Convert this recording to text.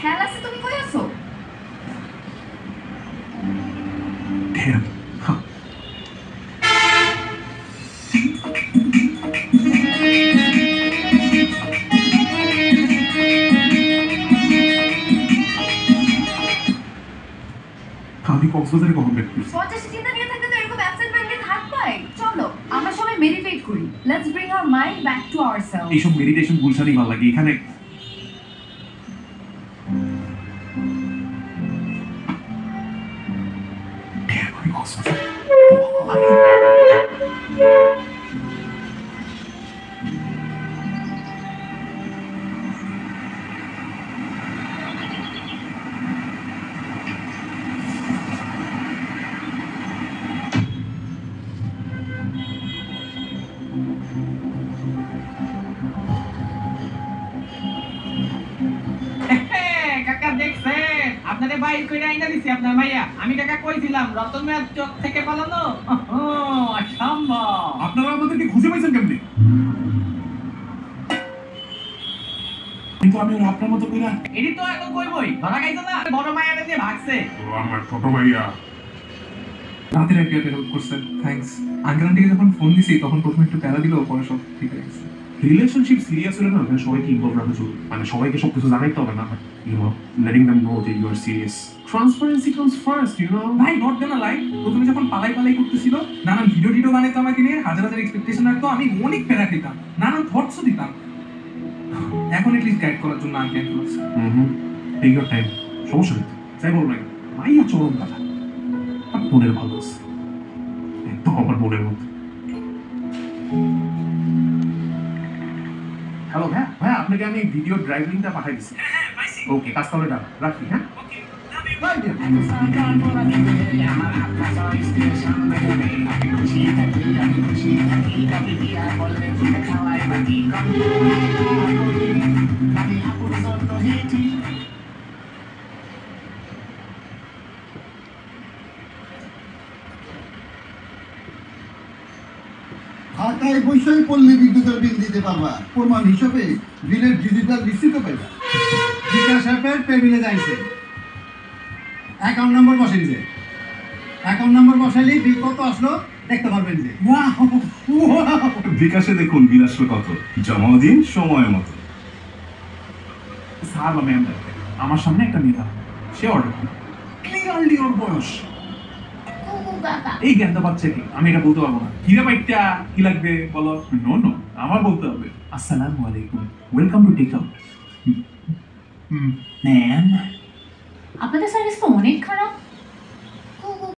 খেয়াল আছে তুমি কই আছো? Damn. Huh. আমি কক্সবাজারে কখন ব্যাক করছি? পঞ্চাশ চিন্তা নিয়ে থাকলে তো এরকম অ্যাবসেন্ট মাইন্ডে থাকবাই। চলো আমরা সবাই মেডিটেট করি। Let's bring our mind back to ourself. এইসব মেডিটেশন গুলশানই ভালো লাগে। এখানে Damn, আমি কক্সবাজারে কাকা দেখছেন আপনাদের বাইর কইরা আইনা দিছি আপনার মাইয়া। আমি কাকা কইছিলাম রতন মিয়ার চোখ থেকে পালানো অসম্ভব। আপনারা আমাদেরকে খুঁজে পাইছেন কেমনে? কিন্তু আমি ওর আপনার মতো কইরা এডি তো এখন কইবই ধরা খাইছো না, বড় মাইয়ারে দিয়ে ভাগছে। ও আমার ছোট ভাইয়া। রাতের একটা হেল্প করছেন, থ্যাঙ্কস। আঙ্কেল আন্টিকে যখন ফোন দিছি তখন প্রথমে একটু প্যারা দিল, পরে সব ঠিক হয়ে গেছে। রিলেশনশিপ সিরিয়াস হলে না সবাইকে ইনভলভ রাখা জরুরি। মানে সবাইকে সবকিছু জানাইতে হবে না, you know, letting them know that you are serious. Transparency comes first, you know. ভাই নট গোনা লাই, প্রথমে যখন পালাই করতেছিল, নানান ভিডিও বানাইতো আমাকে নিয়ে, হাজার হাজার এক্সপেকটেশন রাখতো, আমি অনেক প্যারা খেতাম, নানান থটসও দিতাম। এখন এটলিস্ট গাইড করার জন্য আঙ্কেল আন্টি আছে। টেক ইউর টাইম, সমস্যা নেই। যাই বল না মাইয়া চরম কথা, আর মনের ভালো আছে একদম আমার মনের মতো। হ্যালো ভাইয়া, ভাইয়া আপনাকে আমি ভিডিও ড্রাইভ লিঙ্কটা পাঠিয়ে দিচ্ছি। ওকে, কাজ তাহলে রাখি। হ্যাঁ খাতায় বৈষয়িক পল্লী বিদ্যুতের বিল দিতে পারবা, প্রমাণ হিসেবে বিলের ডিজিটাল রিসিপ্টও পাইবা। বিকাশ অ্যাপের পেবিলে যাইছে, অ্যাকাউন্ট নম্বর বসেন, যে অ্যাকাউন্ট নম্বর বসাইলেই বিল কত আসলো দেখতে পারবেন। যে বিকাশে দেখুন বিল আসলো কত, জমাও দিন সময় মতো। স্যার বা ম্যাম, আমার সামনে একটা মেয়ে থাকে, সে অর্ডার করে ক্লিয়ারলি ওর বয়স। এই জ্ঞানটা পাচ্ছে কি? আমি এটা বলতে পারবো না। কিরে বাইকটা কি লাগবে বলো? নো নো, আমার বলতে হবে। আসসালামু আলাইকুম, welcome to Tech Out. Ma'am, আপনাদের সার্ভিস তো অনেক খারাপ।